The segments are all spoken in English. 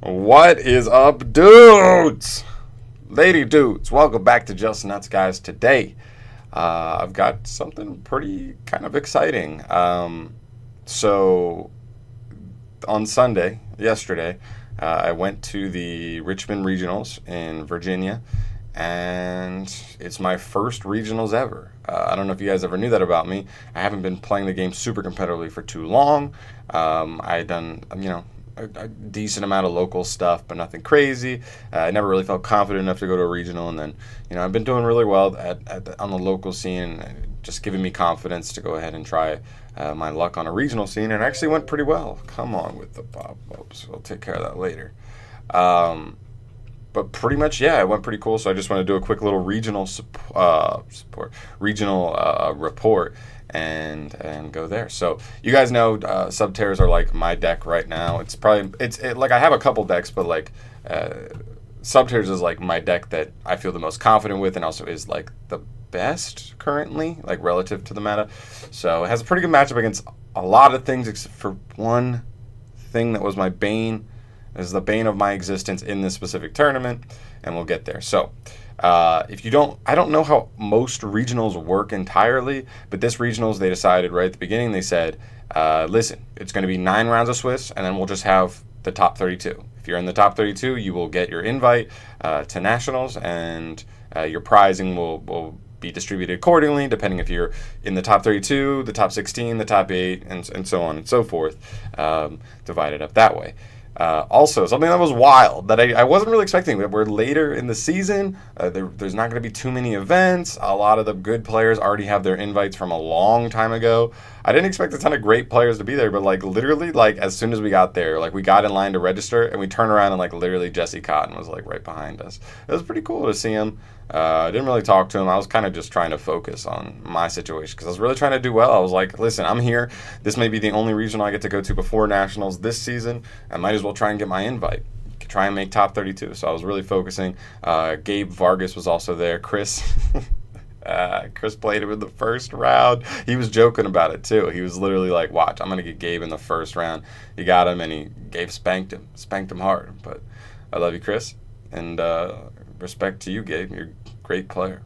What is up, dudes? Lady dudes, welcome back to Just Nuts, guys. Today, I've got something pretty kind of exciting. So, on Sunday, yesterday, I went to the Richmond Regionals in Virginia, and it's my first regionals ever. I don't know if you guys ever knew that about me. I haven't been playing the game super competitively for too long. I had done, a decent amount of local stuff, but nothing crazy. I never really felt confident enough to go to a regional, and then, I've been doing really well on the local scene, just giving me confidence to go ahead and try my luck on a regional scene, and it actually went pretty well. Come on with the pop-ups. We'll take care of that later. But pretty much, yeah, it went pretty cool. So I just want to do a quick little regional report, and go there. So you guys know Subterrors are like my deck right now. It's probably like I have a couple decks, but like Subterrors is like my deck that I feel the most confident with, and also is like the best currently, like relative to the meta. So it has a pretty good matchup against a lot of things, except for one thing that was my bane. This is the bane of my existence in this specific tournament, and we'll get there. So, if you don't, I don't know how most regionals work entirely, but this regionals, they decided right at the beginning, they said, listen, it's going to be 9 rounds of Swiss, and then we'll just have the top 32. If you're in the top 32, you will get your invite to nationals, and your prizing will be distributed accordingly, depending if you're in the top 32, the top 16, the top 8, and so on and so forth, divided up that way. Also, something that was wild that I wasn't really expecting. We're later in the season. There's not going to be too many events. A lot of the good players already have their invites from a long time ago. I didn't expect a ton of great players to be there, but like literally, like as soon as we got there, like we got in line to register, and we turned around and like literally Jesse Cotton was like right behind us. It was pretty cool to see him. I didn't really talk to him. I was kind of just trying to focus on my situation because I was really trying to do well. I was like, listen, I'm here. This may be the only regional I get to go to before nationals this season. I might as well try and get my invite. Try and make top 32. So I was really focusing. Gabe Vargas was also there. Chris. Chris played him in the first round. He was joking about it too. He was literally like, watch, I'm going to get Gabe in the first round. He got him, and Gabe spanked him hard. But I love you, Chris. And respect to you, Gabe. You're a great player.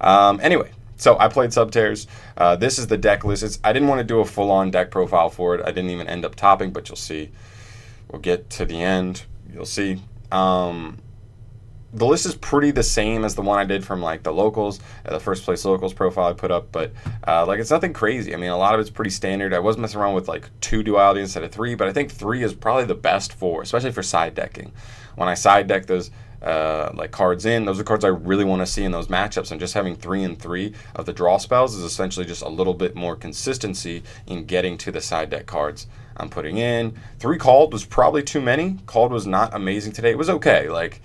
Anyway, so I played Subterrors. This is the deck list. I didn't want to do a full-on deck profile for it. I didn't even end up topping, but you'll see. We'll get to the end. You'll see. The list is pretty the same as the one I did from like the locals, the first place locals profile I put up, but like it's nothing crazy. I mean, a lot of it's pretty standard. I was messing around with like 2 duality instead of 3, but I think 3 is probably the best for, especially for side decking. When I side deck those like cards in, those are cards I really want to see in those matchups, and just having 3 and 3 of the draw spells is essentially just a little bit more consistency in getting to the side deck cards I'm putting in. 3 called was probably too many. Called was not amazing today. It was okay. Like,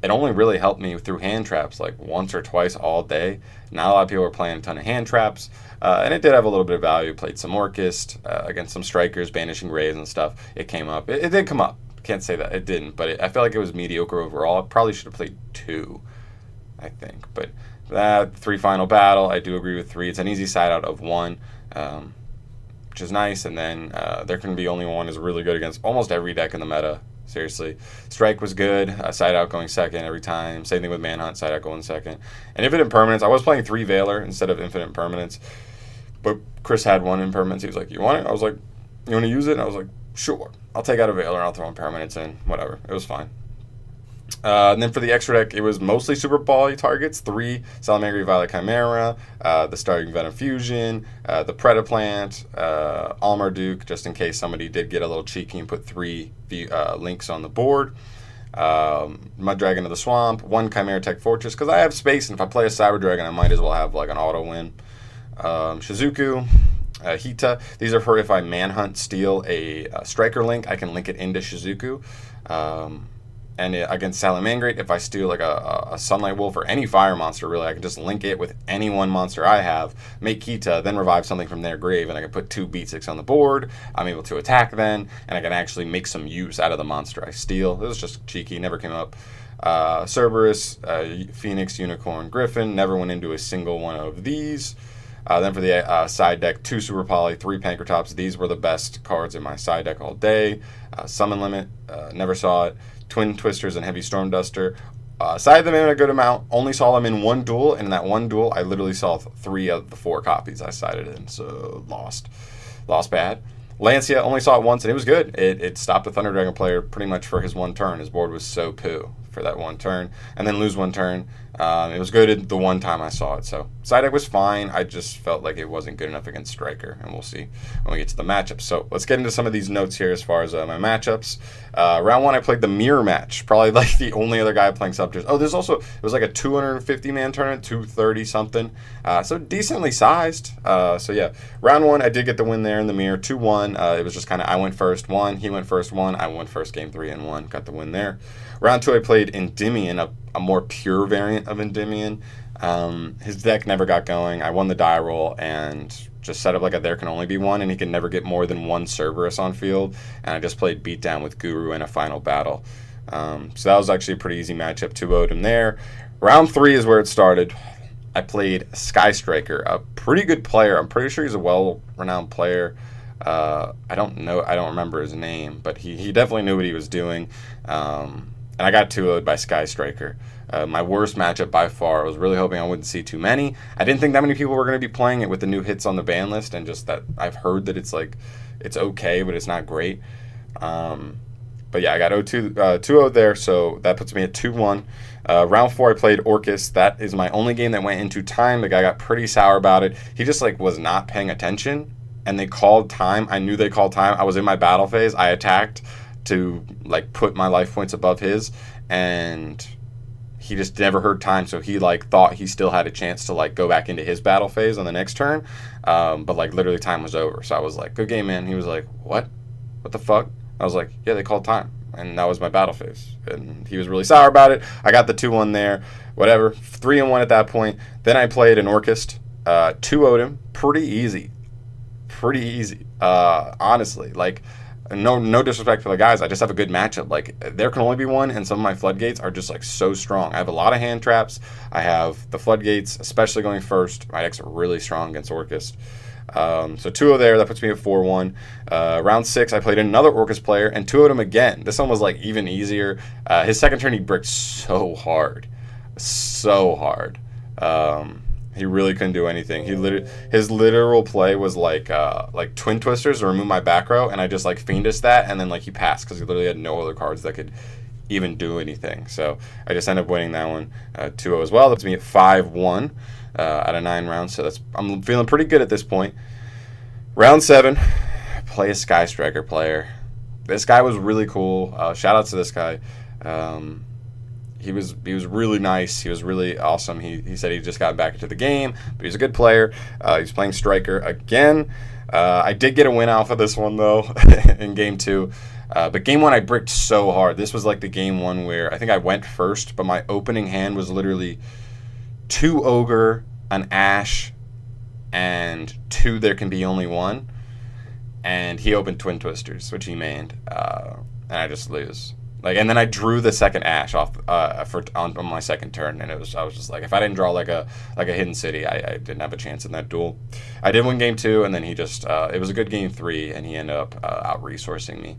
it only really helped me through hand traps like once or twice all day. Not a lot of people were playing a ton of hand traps, and it did have a little bit of value. Played some Orcust against some strikers, banishing rays and stuff. It came up. It did come up. Can't say that it didn't, but I felt like it was mediocre overall. I probably should have played 2, I think. But that 3 final battle, I do agree with 3. It's an easy side out of 1, which is nice. And then there can be only 1 is really good against almost every deck in the meta. Seriously. Strike was good. Side out going second every time. Same thing with Manhunt, side out going second. And Infinite Impermanence, I was playing 3 Veiler instead of Infinite Impermanence. But Chris had 1 Impermanence. He was like, you want it? I was like, you want to use it? And I was like, sure. I'll take out a Veiler and I'll throw Impermanence in. Whatever. It was fine. And then for the extra deck, it was mostly Super Ball targets. 3 Salamangreat Violet Chimera, the Starting Venom Fusion, the Predaplant, Almarduke, just in case somebody did get a little cheeky and put 3 links on the board. Mudragon of the Swamp, 1 Chimera Tech Fortress, because I have space, and if I play a Cyber Dragon, I might as well have like an auto win. Shizuku, Hita. These are for if I Manhunt steal a Striker link, I can link it into Shizuku. And against Salamangreat, if I steal like a Sunlight Wolf or any fire monster, really, I can just link it with any one monster I have, make Kita, then revive something from their grave, and I can put 2 Beat 6 on the board. I'm able to attack then, and I can actually make some use out of the monster I steal. This was just cheeky, never came up. Cerberus, Phoenix, Unicorn, Griffin, never went into a single one of these. Then for the side deck, 2 Super Poly, 3 Pankratops. These were the best cards in my side deck all day. Summon Limit, never saw it. Twin Twisters and Heavy Storm Duster. Sided them in a good amount. Only saw them in one duel, and in that one duel, I literally saw 3 of the 4 copies I sided in, so lost bad. Lancia, only saw it once, and it was good. It stopped the Thunder Dragon player pretty much for his one turn. His board was so poo for that one turn, and then lose one turn. It was good the one time I saw it, so side deck was fine. I just felt like it wasn't good enough against Striker, and we'll see when we get to the matchups. So let's get into some of these notes here as far as my matchups. Round 1, I played the mirror match, probably like the only other guy playing Subterranean. Oh, there's also, it was like a 250-man tournament, 230 something, so decently sized. So yeah, round 1, I did get the win there in the mirror, 2-1. It was just kind of, I went first, won, he went first, won, I went first, game 3 and 1, got the win there. Round 2, I played Endymion, a more pure variant of Endymion. His deck never got going. I won the die roll and just set up like a there can only be one, and he can never get more than 1 Cerberus on field. And I just played beatdown with Guru in a final battle. So that was actually a pretty easy matchup. 2-0'd him there. Round 3 is where it started. I played Sky Striker, a pretty good player. I'm pretty sure he's a well-renowned player. I don't remember his name, but he definitely knew what he was doing. And I got 2-0'd by Sky Striker. My worst matchup by far. I was really hoping I wouldn't see too many. I didn't think that many people were going to be playing it with the new hits on the ban list, and just that I've heard that it's okay, but it's not great. But yeah, I got 2-0 there, so that puts me at 2-1. Round 4, I played Orcus. That is my only game that went into time. The guy got pretty sour about it. He just was not paying attention, and they called time. I knew they called time. I was in my battle phase. I attacked to put my life points above his, and he just never heard time, so he thought he still had a chance to go back into his battle phase on the next turn, but literally time was over. So I was like, good game, man. He was like, what the fuck? I was like, yeah, they called time, and that was my battle phase, and he was really sour about it. I got the 2-1 there, whatever, 3-1 at that point. Then I played an Orcust, 2-0'd him, pretty easy, honestly. No disrespect for the guys. I just have a good matchup. There can only be one, and some of my floodgates are just so strong. I have a lot of hand traps. I have the floodgates, especially going first. My decks are really strong against Orcust. So 2-0 there. That puts me at 4-1. Round 6, I played another Orcust player and 2-0'd him again. This one was even easier. His second turn, he bricked so hard. He really couldn't do anything. His literal play was Twin Twisters to remove my back row, and I just Fiendish that, and then he passed because he literally had no other cards that could even do anything. So I just ended up winning that one 2-0 as well. That puts me at 5-1 out of 9 rounds. So I'm feeling pretty good at this point. Round 7, I play a Sky Striker player. This guy was really cool. Shout out to this guy. He was really nice. He was really awesome. He said he just got back into the game, but he's a good player. He's playing Striker again. I did get a win off of this one, though, in Game 2. But Game 1, I bricked so hard. This was the Game 1 where I think I went first, but my opening hand was literally 2 Ogre, an Ash, and 2 There Can Be Only One. And he opened Twin Twisters, which he mained, and I just lose. And then I drew the second Ash off on my second turn, and I was just if I didn't draw a Hidden City, I didn't have a chance in that duel. I did win Game 2, and then he just it was a good Game 3, and he ended up out-resourcing me.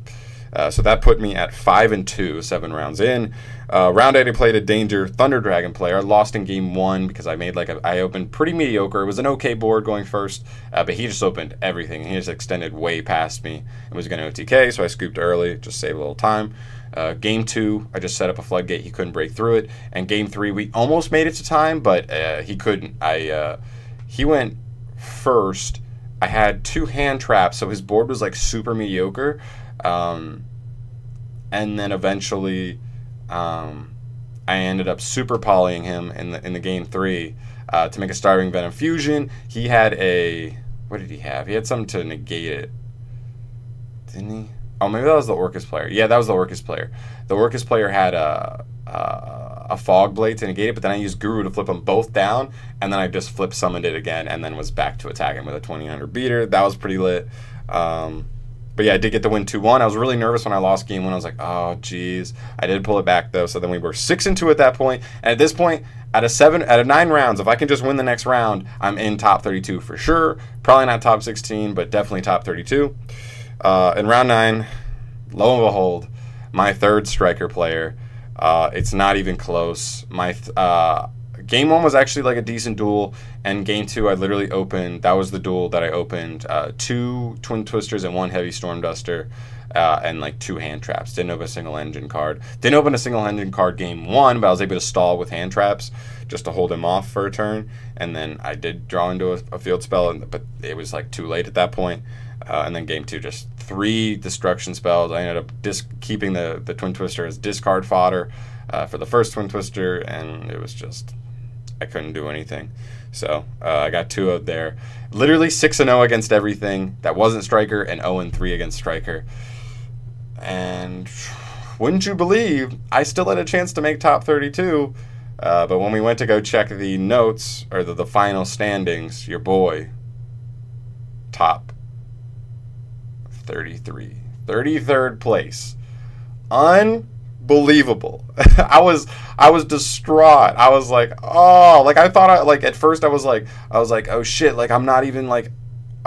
So that put me at 5-2, 7 rounds in. Round 8, I played a Danger Thunder Dragon player. I lost in Game 1 because I made I opened pretty mediocre. It was an okay board going first, but he just opened everything. He just extended way past me and was going to OTK, so I scooped early, just save a little time. Game 2, I just set up a floodgate. He couldn't break through it. And Game 3, we almost made it to time, but he couldn't. He went first. I had 2 hand traps, so his board was super mediocre. And then eventually, I ended up super polying him in the Game 3 to make a Starving Venom fusion. He had what did he have? He had something to negate it, didn't he? Oh, maybe that was the Orcus player. Yeah, that was the Orcus player. The Orcus player had a Fog Blade to negate it, but then I used Guru to flip them both down, and then I just flip summoned it again, and then was back to attack him with a 2000 beater. That was pretty lit. But yeah, I did get the win 2-1. I was really nervous when I lost game 1. I was like, oh, geez. I did pull it back, though. So then we were 6-2 at that point. And at this point, out of 9 rounds, if I can just win the next round, I'm in top 32 for sure. Probably not top 16, but definitely top 32. In round 9, lo and behold, my third striker player. It's not even close. Game 1 was actually like a decent duel, and game 2 I literally opened. That was the duel that I opened 2 Twin Twisters and 1 Heavy Storm Duster, and like 2 hand traps. Didn't open a single engine card. Didn't open a single engine card game 1, but I was able to stall with hand traps just to hold him off for a turn, and then I did draw into a field spell, but it was like too late at that point. And then game 2, just 3 destruction spells. I ended up keeping the Twin Twister as discard fodder for the first Twin Twister, and it was just, I couldn't do anything. So I got 2 out there. Literally 6-0 against everything that wasn't striker, and 0-3 against striker. And wouldn't you believe, I still had a chance to make top 32. But when we went to go check the notes, or the final standings, your boy, top 33. 33rd place. Unbelievable. I was distraught. I was like, oh, like I thought at first I was like, oh shit, like I'm not even like,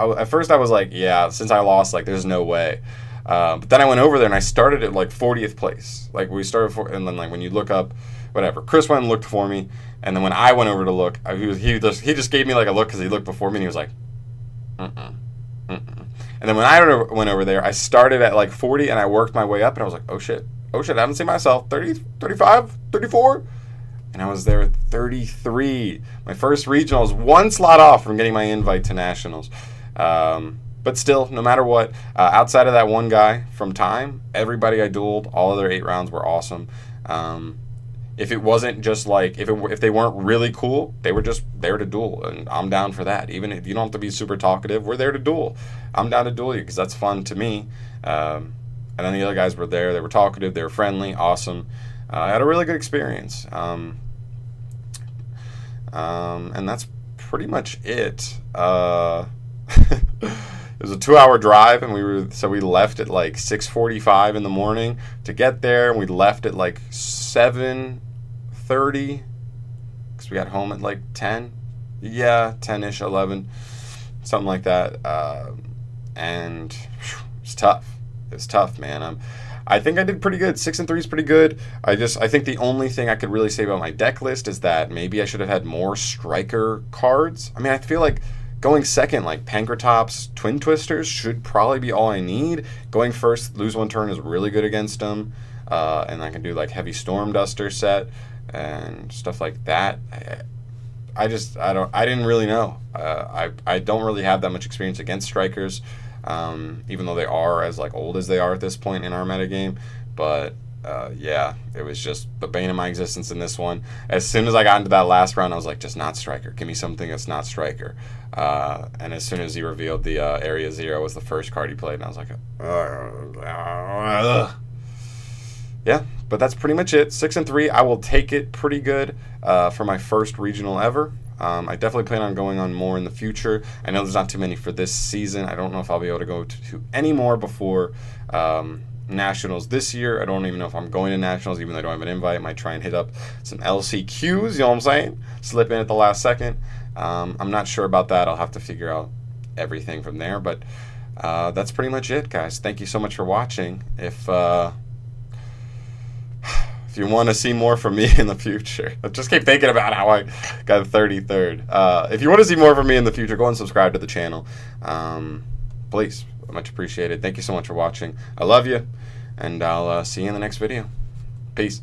at first I was like, yeah, since I lost, like there's no way. But then I went over there and I started at like 40th place. Like we started and then like when you look up, whatever, Chris went and looked for me, and then when I went over to look, he just gave me like a look because he looked before me and he was like, And then when I went over there, I started at like 40 and I worked my way up, and I was like, oh shit, I haven't seen myself, 30, 35, 34, and I was there at 33. My first regionals, 1 slot off from getting my invite to nationals. But still, no matter what, outside of that one guy from time, everybody I dueled, all other 8 rounds were awesome. If it wasn't just like, if they weren't really cool, they were just there to duel, and I'm down for that. Even if you don't have to be super talkative, we're there to duel. I'm down to duel you because that's fun to me. And then the other guys were there. They were talkative. They were friendly. Awesome. I had a really good experience. And that's pretty much it. It was a 2-hour drive, and we left at like 6:45 in the morning to get there, and we left at like 7:30 because we got home at like 10. Yeah, 10ish, 11, something like that. And it's tough. It's tough, man. I think I did pretty good. 6-3 is pretty good. I think the only thing I could really say about my deck list is that maybe I should have had more striker cards. I mean, I feel like going second, like Pankratops, Twin Twisters should probably be all I need. Going first, lose 1 turn is really good against them. And I can do like Heavy Storm Duster set and stuff like that. I didn't really know. I don't really have that much experience against strikers, even though they are as like old as they are at this point in our metagame. But yeah, it was just the bane of my existence in this one. As soon as I got into that last round, I was like, just not striker. Give me something that's not striker. And as soon as he revealed the Area Zero was the first card he played, and I was like, yeah, but that's pretty much it. 6-3. I will take it pretty good for my first regional ever. I definitely plan on going on more in the future. I know there's not too many for this season. I don't know if I'll be able to go to any more before Nationals this year. I don't even know if I'm going to Nationals, even though I don't have an invite. I might try and hit up some LCQs, you know what I'm saying? Slip in at the last second. I'm not sure about that. I'll have to figure out everything from there. But that's pretty much it, guys. Thank you so much for watching. If you want to see more from me in the future, I just keep thinking about how I got 33rd. If you want to see more from me in the future, go and subscribe to the channel. Please, much appreciated. Thank you so much for watching. I love you, and I'll see you in the next video. Peace.